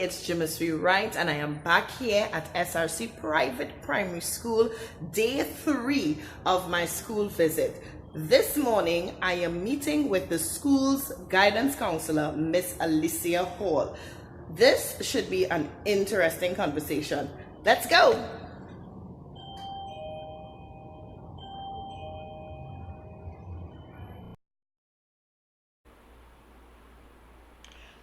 it's Jimmasui, right? And I am back here at SRC Private Primary School, day 3 of my school visit. This morning, I am meeting with the school's guidance counselor, Miss Alicia Hall. This should be an interesting conversation. Let's go.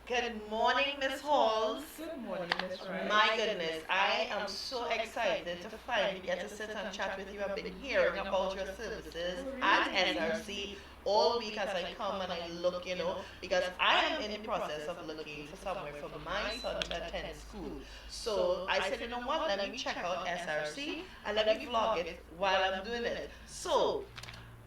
Good morning, Miss Halls. Good morning, Miss Wright. My goodness, I am so excited to finally get to sit and chat with you. I've been hearing about your services at SRC all week as I come and I look, because I am in the process of looking for somewhere for my son to attend school. So I said, you know what, let me check out SRC and let me vlog it while I'm doing it. So,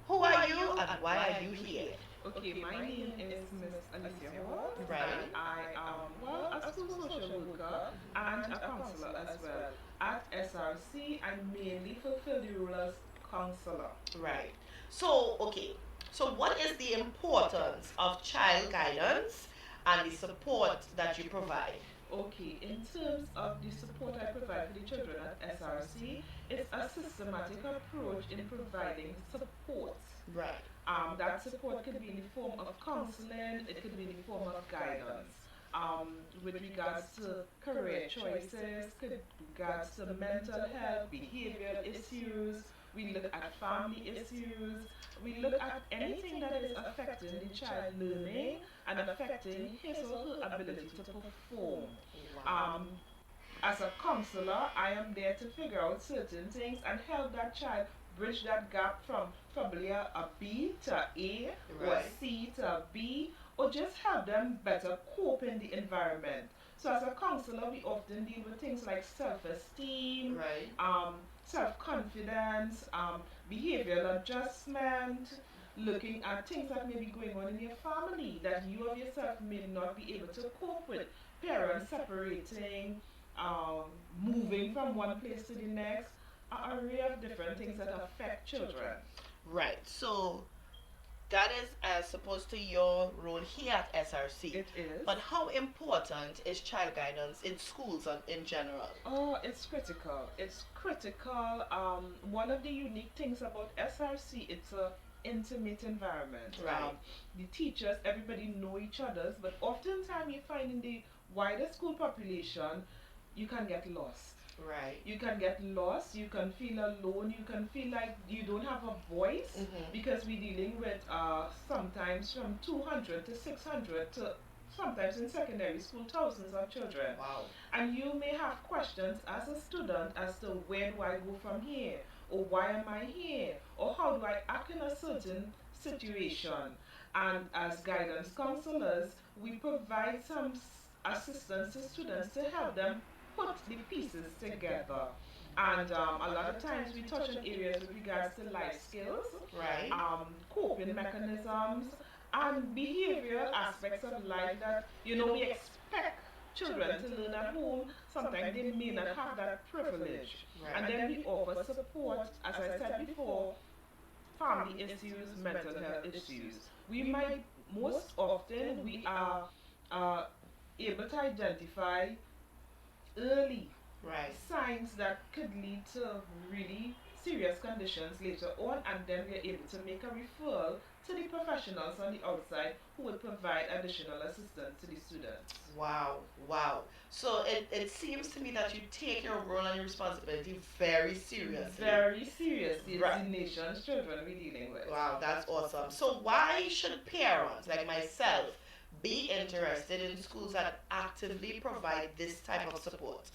who are you and why are you here? Okay, my name is Miss Alicia Hall. Right. I am, a school social worker and a counselor as well. At SRC, I mainly fulfill the role as counselor. Right. So, okay. So, what is the importance of child guidance and the support that you provide? Okay, in terms of the support I provide for the children at SRC, it's a systematic approach in providing support. Right. That support could be in the form of counseling, it could be in the form of guidance. With regards to career choices, with regards to mental health, behavioral issues, we look at family issues, we look at anything that is affecting the child learning and affecting his or her ability to perform. Wow. As a counselor, I am there to figure out certain things and help that child bridge that gap from probably a B to A, or Right. C to B, or just help them better cope in the environment. So as a counselor, we often deal with things like self-esteem, Right. self-confidence, behavioral adjustment, looking at things that may be going on in your family that you of yourself may not be able to cope with. Parents separating, moving from one place to the next, an array of different things that affect children. Right. So, that is as opposed to your role here at SRC. It is. But how important is child guidance in schools in general? Oh, it's critical. It's critical. One of the unique things about SRC, it's a intimate environment. Right. The teachers, everybody know each other, but oftentimes you find in the wider school population, you can get lost. Right. You can get lost, you can feel alone, you can feel like you don't have a voice, because we're dealing with sometimes from 200 to 600 to sometimes in secondary school thousands of children. Wow. And you may have questions as a student as to where do I go from here, or why am I here, or how do I act in a certain situation. And as guidance counselors, we provide some assistance to students to help them put the pieces together. And a lot of times we touch on areas with regards to life skills, Right. coping mechanisms, and behavioral aspects of life that we expect children to learn at home. Sometimes they may not have that privilege. Right. And then we offer support, as I said before, family issues, mental health issues. We might, most often, we are able to identify early Right. signs that could lead to really serious conditions later on, and then we're able to make a referral to the professionals on the outside who will provide additional assistance to the students. Wow. Wow. So it seems to me that you take your role and your responsibility very seriously. Very seriously, Right. it's the nation's children we're dealing with. Wow, that's awesome. So why should parents like myself be interested in schools that actively provide this type of support?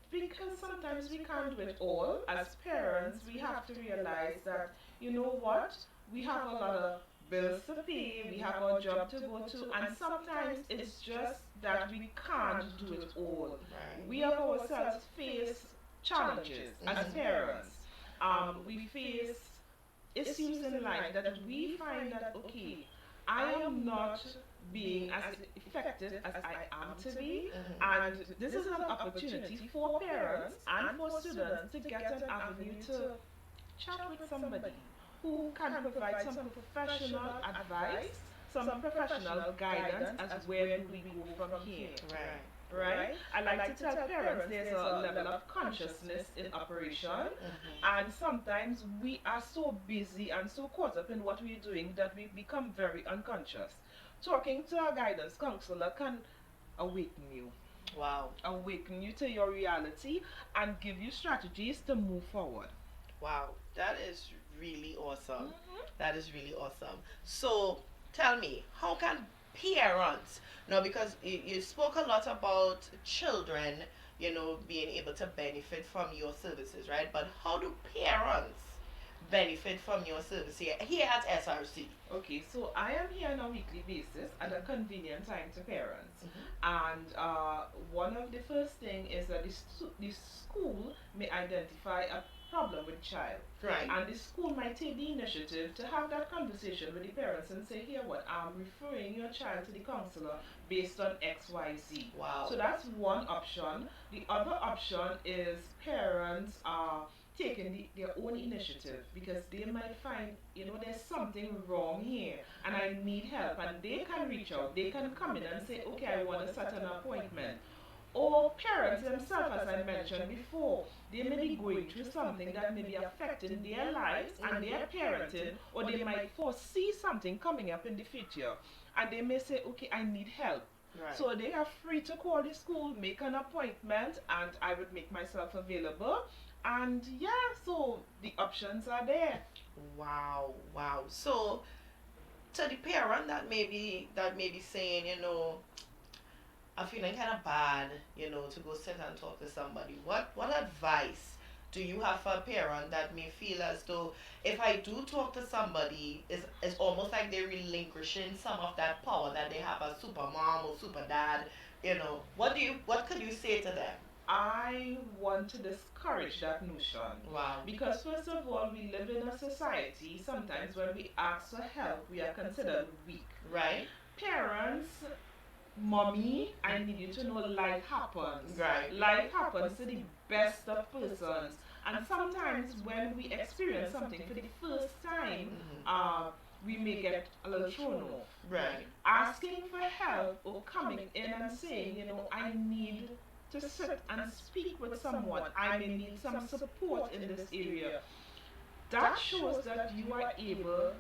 Because sometimes we can't do it all. As parents, we have to realize that, you know what, we have a lot of bills to pay, we have our job to go to, and sometimes it's just that we can't do it all. Right. We of ourselves face challenges as parents. We face issues in life that we find that, okay, I am not being as effective as I am to be, and this is an opportunity for parents and for students to get an avenue to chat with somebody who can provide some professional advice, some professional guidance as where do we go from here. Right. right? I like to tell parents there's a level of consciousness in operation, and sometimes we are so busy and so caught up in what we're doing that we become very unconscious. Talking to a guidance counselor can awaken you, Wow. awaken you to your reality, and give you strategies to move forward. Wow. That is really awesome. Mhm. That is really awesome. So tell me, how can parents, now because you spoke a lot about children, being able to benefit from your services, right? But how do parents benefit from your service here at SRC? Okay, so I am here on a weekly basis at a convenient time to parents. Mm-hmm. And one of the first thing is that the school may identify a problem with child. Right. And the school might take the initiative to have that conversation with the parents and say, here what, I'm referring your child to the counselor based on XYZ. Wow. So that's one option. The other option is parents are taking their own initiative because they might find, there's something wrong here and I need help, and they can reach out, they can come in and say, okay, I want to set an appointment. Or parents themselves, as I mentioned before, they may be going through something that may be affecting their lives and their parenting, or they might foresee something coming up in the future and they may say, okay, I need help. Right. So they are free to call the school, make an appointment, and I would make myself available. And yeah, so the options are there. Wow, wow. So to the parent that may be saying, I'm feeling kind of bad, to go sit and talk to somebody. What advice do you have for a parent that may feel as though if I do talk to somebody, it's almost like they're relinquishing some of that power that they have as super mom or super dad, what could you say to them? I want to discourage that notion. Wow. Because, first of all, we live in a society, sometimes when we ask for help, we are considered weak. Right? Parents, mommy, I need you to know life happens. Right. Life happens to the best of persons. And sometimes when we experience something for the first time, we may get a little thrown off. Right. Asking for help or coming in and saying, I need to sit and speak with someone, I may need some support in this area. That shows that you are able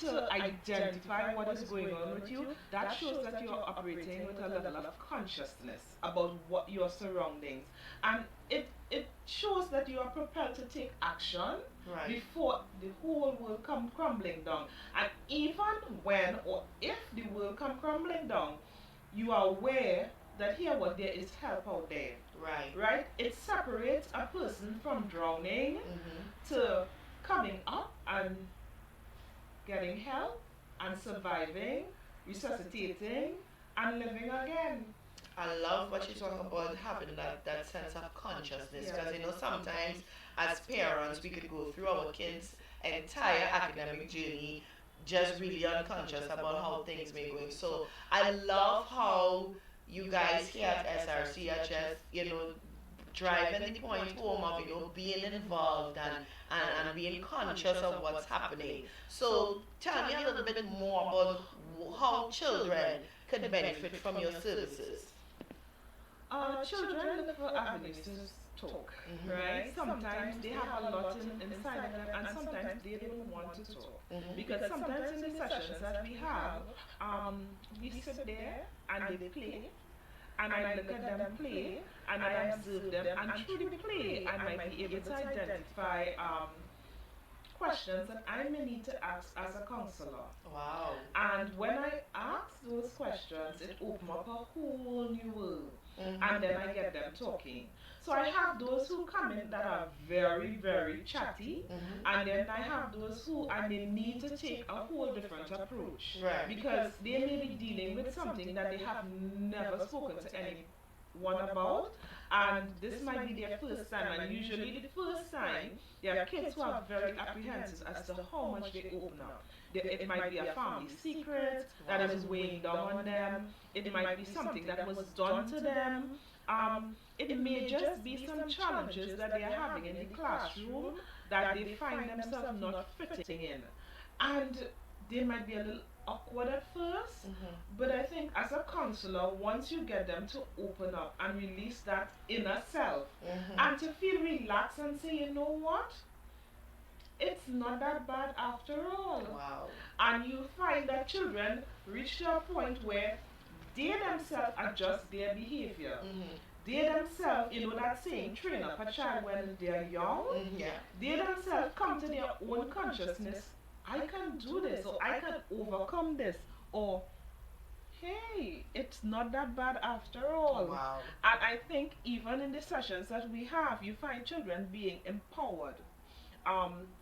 to identify what is going on with you. That shows that you are operating with a level of consciousness about what your surroundings, and it shows that you are prepared to take action. Right. Before the whole world come crumbling down. And even when or if the world come crumbling down, you are aware that here what there is help out there. Right. Right? It separates a person from drowning to coming up and getting help and surviving, resuscitating and living again. I love what you talk about having that sense of consciousness, because sometimes as parents we could go through our kids' entire academic journey just really unconscious about how things may go. So I love how you guys here at SRC are just, driving the point home of, being involved and being conscious of what's happening. So tell me a little bit more about how children could benefit from your services. Children look for avenues to talk, right? Sometimes they have a lot inside of them, and sometimes they don't want to talk. Because sometimes in the sessions that we have, we sit there and they play, and I look at them play, and I observe them, and through the play, I might be able to identify questions that I may need to ask as a counselor. Wow. And when I ask those questions, it opens up a whole new world. And then I get them talking. So I have those who come in that are very, very chatty, and then I have those who I may need to take a whole different approach. Right. Because they may be dealing with something that they have never spoken to anyone about, and this might be their first time, and usually the first time, there are kids who are very apprehensive as to how much they open up. It might be a family secret that is weighing down on them. It might be something that was done to them. It may just be some challenges that they are having in the classroom that they find themselves not fitting in. And they might be a little awkward at first, but I think as a counselor, once you get them to open up and release that inner self and to feel relaxed and say, you know what? It's not that bad after all. Wow. And you find that children reach to a point where they themselves adjust their behavior. They themselves, you know that saying, train up a child when they're young. They themselves come to their own consciousness. I can do this, or I can overcome this, or hey, it's not that bad after all. Wow. And I think even in the sessions that we have, you find children being empowered.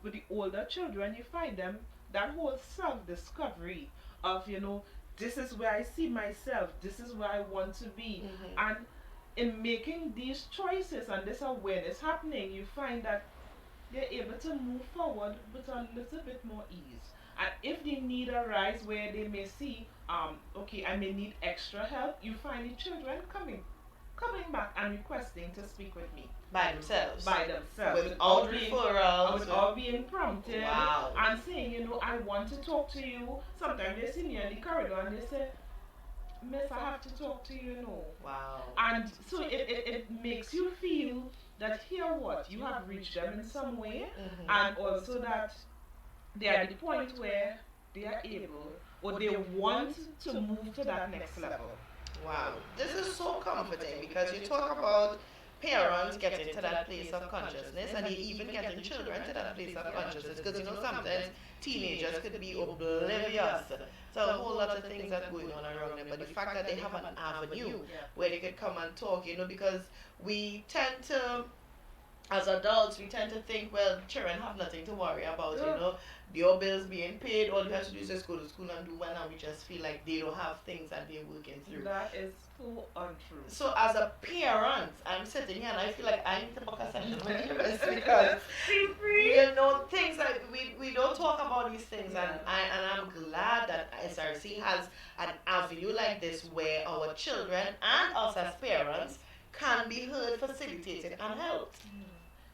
With the older children, you find them that whole self-discovery of, you know, this is where I see myself, this is where I want to be. And in making these choices and this awareness happening, you find that they're able to move forward with a little bit more ease. And if the need arise where they may see, okay, I may need extra help, you find the children coming back and requesting to speak with me. By themselves. Without referrals. Without being prompted. Wow. And saying, you know, I want to talk to you. Sometimes they see me in the corridor and they say, Miss, I have to talk to you, you know. Wow. And so it makes you feel that here what? You have reached them in some way, and also that they are at the point where they are able, or they want to move to that next level. Wow. This is so comforting because you talk about parents getting to that place of consciousness, and you even getting children to that place of consciousness, because you know sometimes teenagers could be oblivious to a whole lot of things that are going on around them, but the fact that they have an avenue where they could come and talk, you know, because we tend to, as adults, we tend to think, well, children have nothing to worry about, you know, your bills being paid, all you have to do is just go to school and do well, and we just feel like they don't have things that they're working through. That is so untrue. So as a parent, I'm sitting here and I feel like I need to book a session with you because you know things that we don't talk about these things, and I'm glad that SRC has an avenue like this where our children and us as parents can be heard, facilitated, and helped.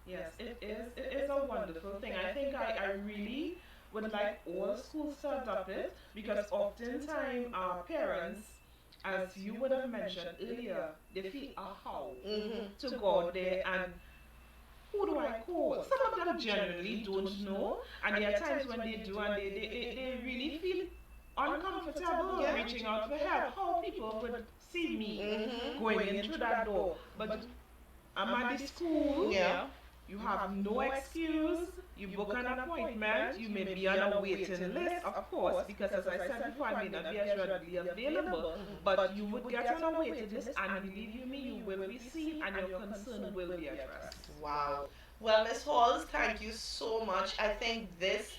Yes, it is a wonderful thing. I think I really would like all schools to adopt it, because oftentimes our parents, as you would have mentioned earlier, they feel a how to go out there and who do I call? Some of them genuinely don't know, and there are times when they do and they really feel uncomfortable reaching out for help. How people would see me going in through that door. But I'm at the school. You have no excuse. You book an appointment. You may be on a waiting list, of course, because as I said before, I may not be as readily available. But you would get on a waiting list, and believe you me, you will be seen, and your concern will be addressed. Wow. Well, Ms. Halls, thank you so much. I think this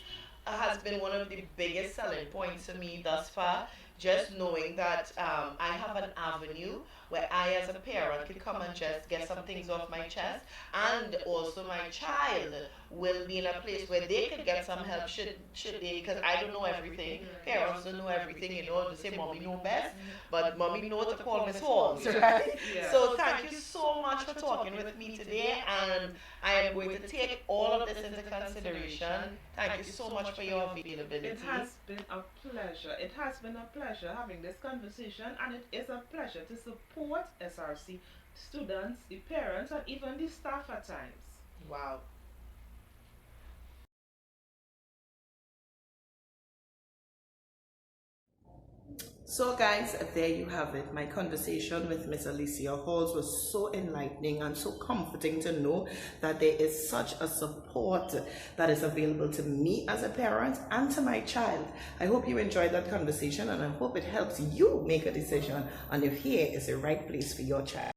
has been one of the biggest selling points to me thus far. Just knowing that I have an avenue where I as a parent can come and just get some things off my chest, and also my child will be in a place where they can get some help should they, because I don't know everything. Parents don't know everything, you know, they say mommy know best, but mommy know to call Miss Halls, right? So thank you so much for talking with me today, and I am going to take all of this into consideration. Thank you so much for your availability. It has been a pleasure. It has been a pleasure having this conversation, and it is a pleasure to support SRC students, the parents, and even the staff at times. Wow. So guys, there you have it. My conversation with Miss Alicia Halls was so enlightening and so comforting to know that there is such a support that is available to me as a parent and to my child. I hope you enjoyed that conversation, and I hope it helps you make a decision on if here is the right place for your child.